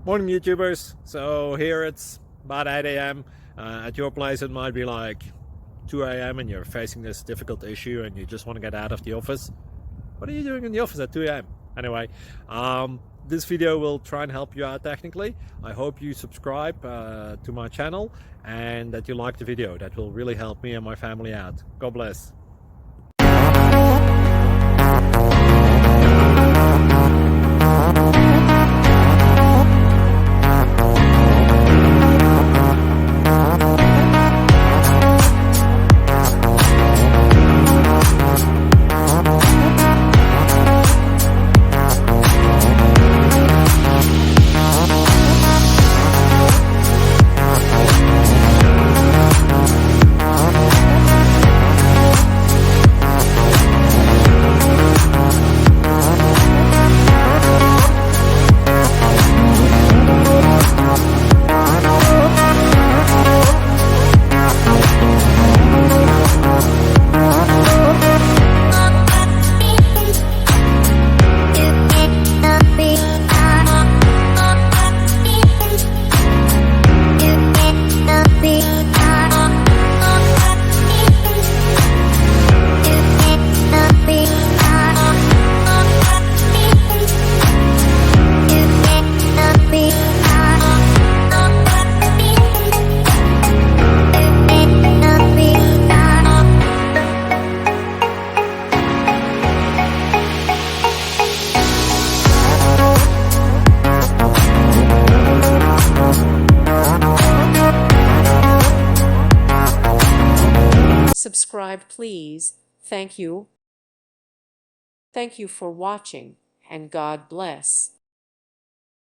Morning YouTubers. So here it's about 8 a.m. At your place it might be like 2 a.m. and you're facing this difficult issue and you just want to get out of the office. What are you doing in the office at 2 a.m.? Anyway, this video will try and help you out technically. I hope you subscribe to my channel and that you like the video. That will really help me and my family out. God bless. Subscribe, please. Thank you. Thank you for watching, and God bless.